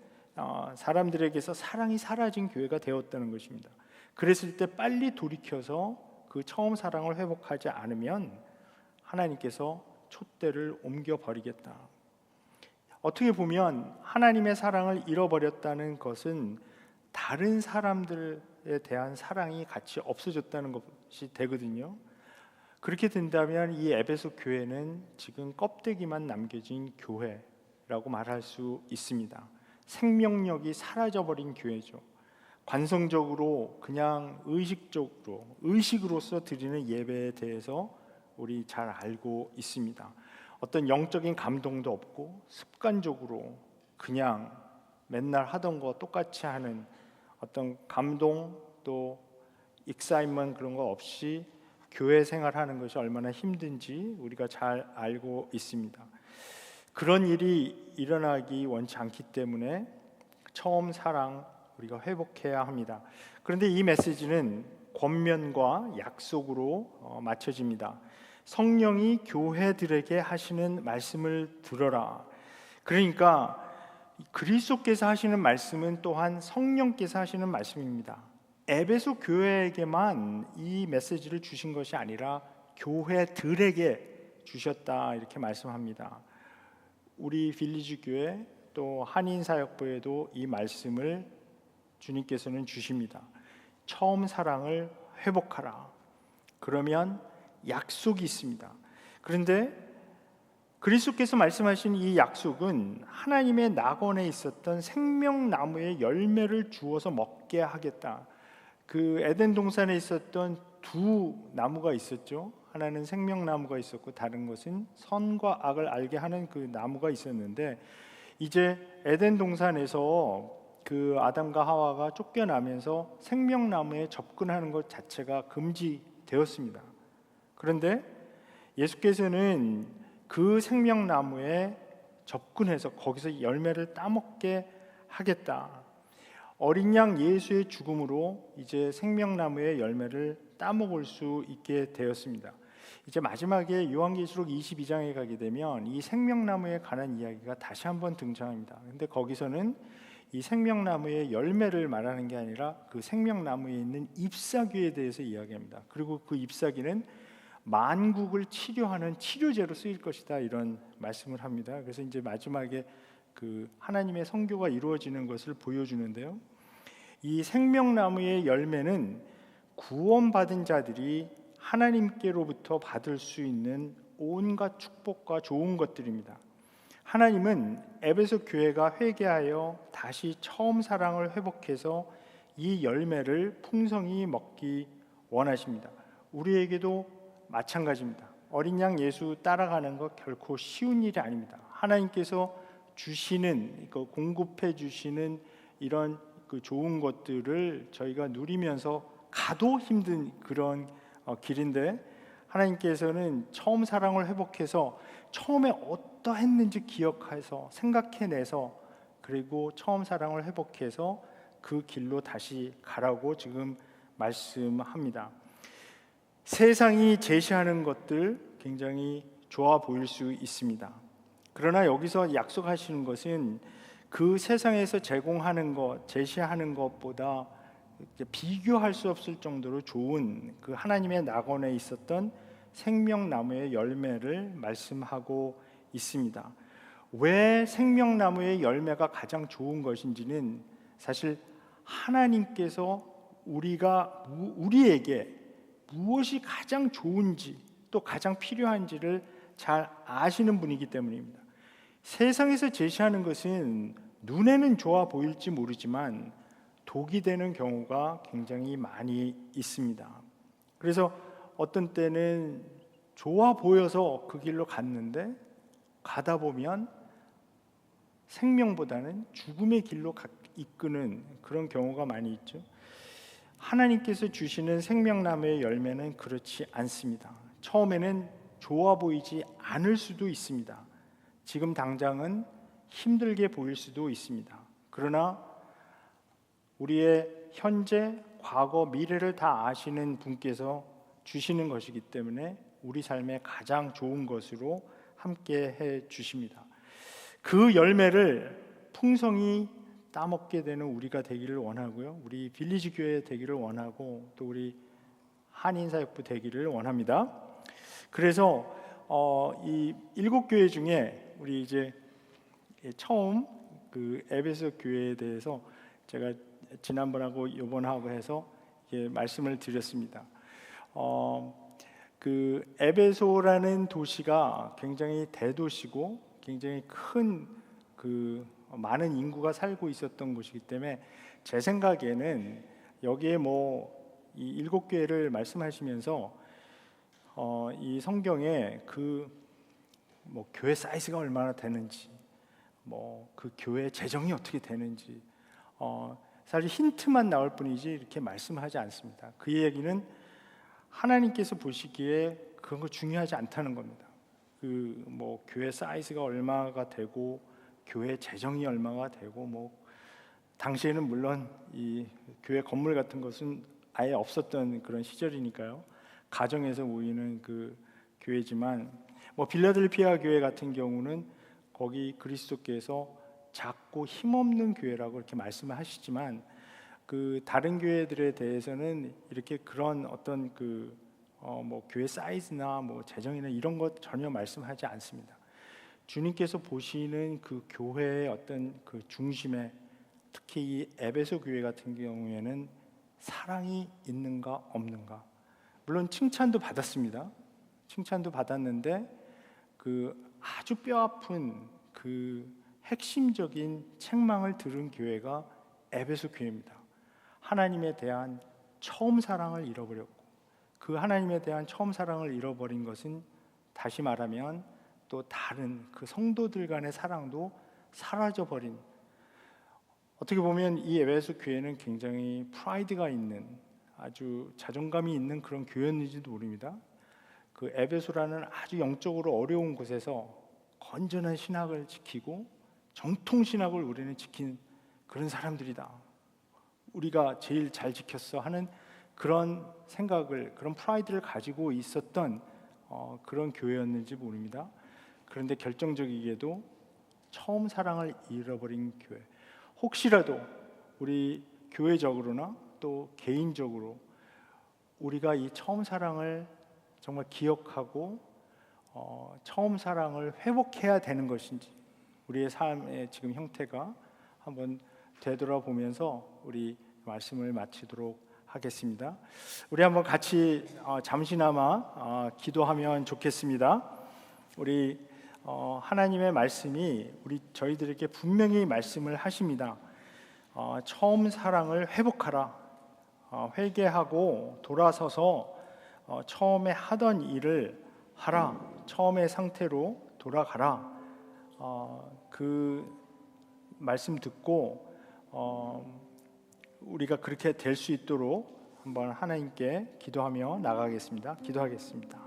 사람들에게서 사랑이 사라진 교회가 되었다는 것입니다. 그랬을 때 빨리 돌이켜서 그 처음 사랑을 회복하지 않으면 하나님께서 촛대를 옮겨버리겠다. 어떻게 보면 하나님의 사랑을 잃어버렸다는 것은 다른 사람들에 대한 사랑이 같이 없어졌다는 것이 되거든요. 그렇게 된다면 이 에베소 교회는 지금 껍데기만 남겨진 교회라고 말할 수 있습니다. 생명력이 사라져버린 교회죠. 관성적으로 그냥 의식으로서 드리는 예배에 대해서 우리 잘 알고 있습니다. 어떤 영적인 감동도 없고 습관적으로 그냥 맨날 하던 거 똑같이 하는 어떤 감동 또 익사이먼 그런 거 없이 교회 생활하는 것이 얼마나 힘든지 우리가 잘 알고 있습니다. 그런 일이 일어나기 원치 않기 때문에 처음 사랑 우리가 회복해야 합니다. 그런데 이 메시지는 권면과 약속으로 맞춰집니다. 성령이 교회들에게 하시는 말씀을 들어라. 그러니까 그리스도께서 하시는 말씀은 또한 성령께서 하시는 말씀입니다. 에베소 교회에게만 이 메시지를 주신 것이 아니라 교회들에게 주셨다 이렇게 말씀합니다. 우리 빌리지 교회 또 한인사역부에도 이 말씀을 주님께서는 주십니다. 처음 사랑을 회복하라. 그러면 약속이 있습니다. 그런데 그리스도께서 말씀하신 이 약속은 하나님의 낙원에 있었던 생명나무의 열매를 주어서 먹게 하겠다. 그 에덴 동산에 있었던 두 나무가 있었죠. 하나는 생명나무가 있었고 다른 것은 선과 악을 알게 하는 그 나무가 있었는데 이제 에덴 동산에서 그 아담과 하와가 쫓겨나면서 생명나무에 접근하는 것 자체가 금지되었습니다. 그런데 예수께서는 그 생명나무에 접근해서 거기서 열매를 따먹게 하겠다. 어린 양 예수의 죽음으로 이제 생명나무의 열매를 따먹을 수 있게 되었습니다. 이제 마지막에 요한계시록 22장에 가게 되면 이 생명나무에 관한 이야기가 다시 한번 등장합니다. 근데 거기서는 이 생명나무의 열매를 말하는 게 아니라 그 생명나무에 있는 잎사귀에 대해서 이야기합니다. 그리고 그 잎사귀는 만국을 치료하는 치료제로 쓰일 것이다 이런 말씀을 합니다. 그래서 이제 마지막에 그 하나님의 선교가 이루어지는 것을 보여주는데요. 이 생명나무의 열매는 구원받은 자들이 하나님께로부터 받을 수 있는 온갖 축복과 좋은 것들입니다. 하나님은 에베소 교회가 회개하여 다시 처음 사랑을 회복해서 이 열매를 풍성히 먹기 원하십니다. 우리에게도 마찬가지입니다. 어린 양 예수 따라가는 것 결코 쉬운 일이 아닙니다. 하나님께서 주시는 공급해 주시는 이런 그 좋은 것들을 저희가 누리면서 가도 힘든 그런 길인데 하나님께서는 처음 사랑을 회복해서 처음에 어떠했는지 기억해서 생각해내서 그리고 처음 사랑을 회복해서 그 길로 다시 가라고 지금 말씀합니다. 세상이 제시하는 것들 굉장히 좋아 보일 수 있습니다. 그러나 여기서 약속하시는 것은 그 세상에서 제공하는 것, 제시하는 것보다 비교할 수 없을 정도로 좋은 그 하나님의 낙원에 있었던 생명나무의 열매를 말씀하고 있습니다. 왜 생명나무의 열매가 가장 좋은 것인지는 사실 하나님께서 우리에게 무엇이 가장 좋은지 또 가장 필요한지를 잘 아시는 분이기 때문입니다. 세상에서 제시하는 것은 눈에는 좋아 보일지 모르지만 독이 되는 경우가 굉장히 많이 있습니다. 그래서 어떤 때는 좋아 보여서 그 길로 갔는데 가다 보면 생명보다는 죽음의 길로 이끄는 그런 경우가 많이 있죠. 하나님께서 주시는 생명나무의 열매는 그렇지 않습니다. 처음에는 좋아 보이지 않을 수도 있습니다. 지금 당장은 힘들게 보일 수도 있습니다. 그러나 우리의 현재, 과거, 미래를 다 아시는 분께서 주시는 것이기 때문에 우리 삶에 가장 좋은 것으로 함께 해 주십니다. 그 열매를 풍성히 따먹게 되는 우리가 되기를 원하고요. 우리 빌리지 교회 되기를 원하고 또 우리 한인사역부 되기를 원합니다. 그래서 이 7교회 중에 우리 이제 처음 그 에베소 교회에 대해서 제가 지난번하고 이번하고 해서 말씀을 드렸습니다. 그 에베소라는 도시가 굉장히 대도시고 굉장히 큰 그 많은 인구가 살고 있었던 곳이기 때문에 제 생각에는 여기에 이 7교회를 말씀하시면서 이 성경에 그 교회 사이즈가 얼마나 되는지 그 교회 재정이 어떻게 되는지 사실 힌트만 나올 뿐이지 이렇게 말씀하지 않습니다. 그 얘기는 하나님께서 보시기에 그런 거 중요하지 않다는 겁니다. 그 교회 사이즈가 얼마가 되고 교회 재정이 얼마가 되고 당시에는 물론 이 교회 건물 같은 것은 아예 없었던 그런 시절이니까요. 가정에서 모이는 그 교회지만 빌라델피아 교회 같은 경우는 거기 그리스도께서 작고 힘없는 교회라고 이렇게 말씀을 하시지만 그 다른 교회들에 대해서는 이렇게 그런 어떤 교회 사이즈나 재정이나 이런 것 전혀 말씀하지 않습니다. 주님께서 보시는 그 교회의 어떤 그 중심에 특히 이 에베소 교회 같은 경우에는 사랑이 있는가 없는가. 물론 칭찬도 받았습니다. 칭찬도 받았는데 그 아주 뼈아픈 그 핵심적인 책망을 들은 교회가 에베소 교회입니다. 하나님에 대한 처음 사랑을 잃어버렸고 그 하나님에 대한 처음 사랑을 잃어버린 것은 다시 말하면 또 다른 그 성도들 간의 사랑도 사라져버린, 어떻게 보면 이 에베소 교회는 굉장히 프라이드가 있는 아주 자존감이 있는 그런 교회였는지도 모릅니다. 그 에베소라는 아주 영적으로 어려운 곳에서 건전한 신학을 지키고 정통 신학을 우리는 지킨 그런 사람들이다. 우리가 제일 잘 지켰어 하는 그런 생각을, 그런 프라이드를 가지고 있었던 그런 교회였는지 모릅니다. 그런데 결정적이게도 처음 사랑을 잃어버린 교회. 혹시라도 우리 교회적으로나 또 개인적으로 우리가 이 처음 사랑을 정말 기억하고 처음 사랑을 회복해야 되는 것인지 우리의 삶의 지금 형태가 한번 되돌아보면서 우리 말씀을 마치도록 하겠습니다. 우리 한번 같이 잠시나마 기도하면 좋겠습니다. 우리 하나님의 말씀이 저희들에게 분명히 말씀을 하십니다. 처음 사랑을 회복하라. 회개하고 돌아서서 처음에 하던 일을 하라. 처음의 상태로 돌아가라. 그 말씀 듣고 우리가 그렇게 될 수 있도록 한번 하나님께 기도하며 나가겠습니다. 기도하겠습니다.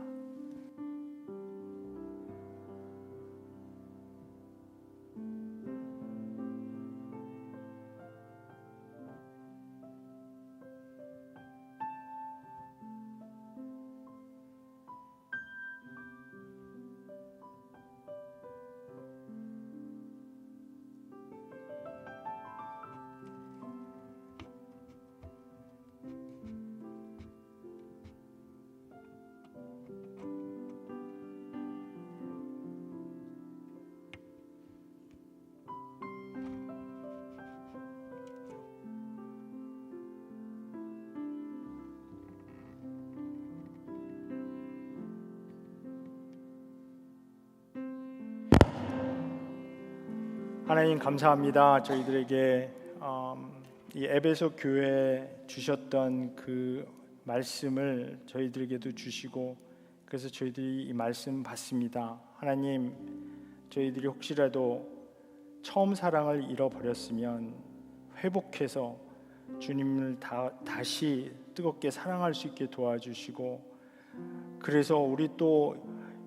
하나님 감사합니다. 저희들에게 이 에베소 교회에 주셨던 그 말씀을 저희들에게도 주시고 그래서 저희들이 이 말씀 받습니다. 하나님, 저희들이 혹시라도 처음 사랑을 잃어버렸으면 회복해서 주님을 다시 뜨겁게 사랑할 수 있게 도와주시고 그래서 우리 또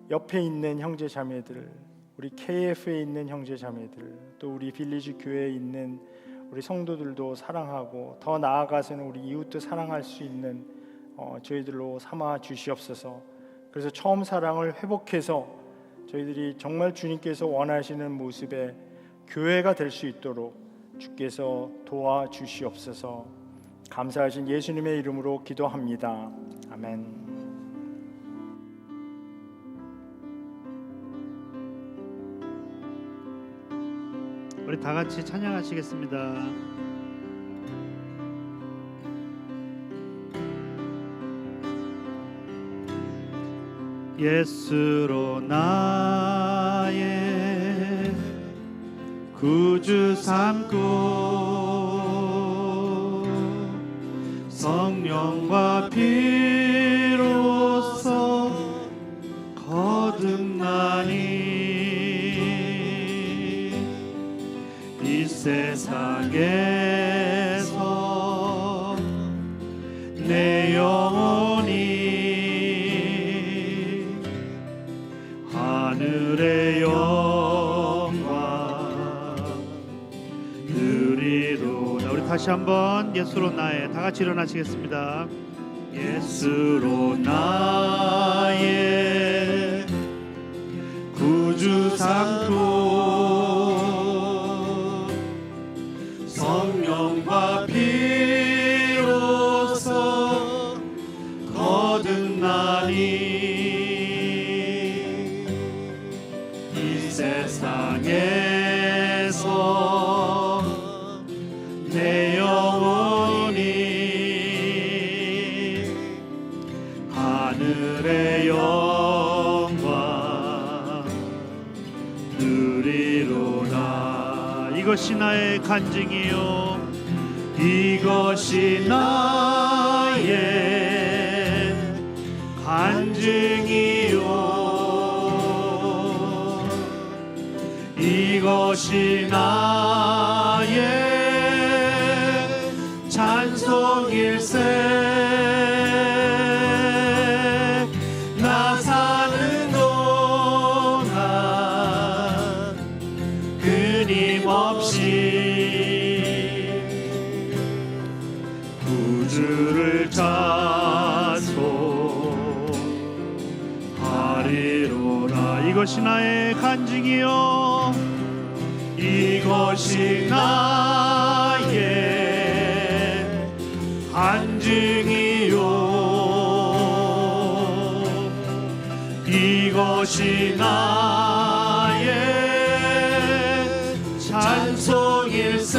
옆에 있는 형제 자매들, 우리 KF에 있는 형제 자매들, 또 우리 빌리지 교회에 있는 우리 성도들도 사랑하고 더 나아가서는 우리 이웃도 사랑할 수 있는 저희들로 삼아 주시옵소서. 그래서 처음 사랑을 회복해서 저희들이 정말 주님께서 원하시는 모습의 교회가 될 수 있도록 주께서 도와주시옵소서. 감사하신 예수님의 이름으로 기도합니다. 아멘. 우리 다 같이 찬양하시겠습니다. 예수로 나의 구주 삼고 성령과 피로써 거듭나니 이 세상에서 내 영혼이 하늘의 영광 누리로다. 우리 다시 한번 예수로 나의 다 같이 일어나시겠습니다. 예수로 나의 구주 삼고 성령과 피로써 거듭나니 이 세상에서 내 영혼이 하늘의 영광 누리로다. 이것이 나의 간증이요 이것이 나의 간증이요 이것이 나의 찬송일세. 나 사는 동안 끊임없이 구주를 찬송하리로다. 이것이 나의 간증이요 이것이 나의 간증이요 이것이 나의 찬송일세.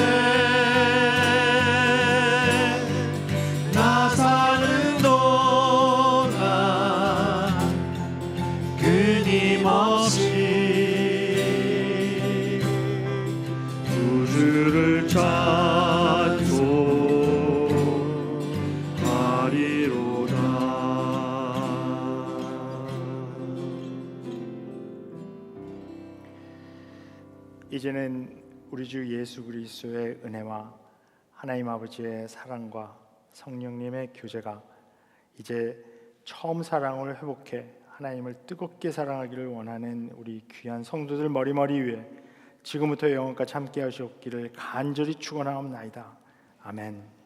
나 사는 동안 끊임없이 주를 찬송하리로다. 이제는 우리 주 예수 그리스도의 은혜와 하나님 아버지의 사랑과 성령님의 교제가 이제 처음 사랑을 회복해 하나님을 뜨겁게 사랑하기를 원하는 우리 귀한 성도들 머리머리 위에 지금부터 영원까지 함께 하시옵기를 간절히 축원하옵나이다. 아멘.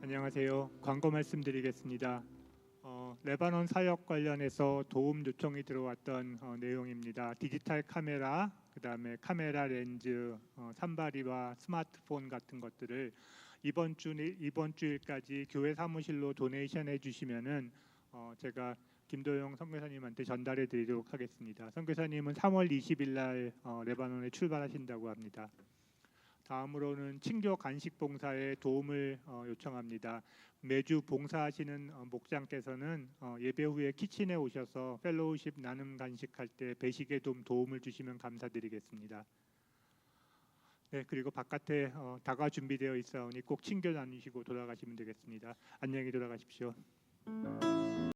안녕하세요. 광고 말씀드리겠습니다. 레바논 사역 관련해서 도움 요청이 들어왔던 내용입니다. 디지털 카메라, 그다음에 카메라 렌즈, 산발이와 스마트폰 같은 것들을 이번 주일까지 교회 사무실로 도네이션 해주시면은 제가 김도영 선교사님한테 전달해 드리도록 하겠습니다. 선교사님은 3월 20일 날 레바논에 출발하신다고 합니다. 다음으로는 친교 간식 봉사에 도움을 요청합니다. 매주 봉사하시는 목장께서는 예배 후에 키친에 오셔서 펠로우십 나눔 간식할 때 배식에 좀 도움을 주시면 감사드리겠습니다. 네, 그리고 바깥에 다과 준비되어 있사오니 꼭 챙겨 다니시고 돌아가시면 되겠습니다. 안녕히 돌아가십시오.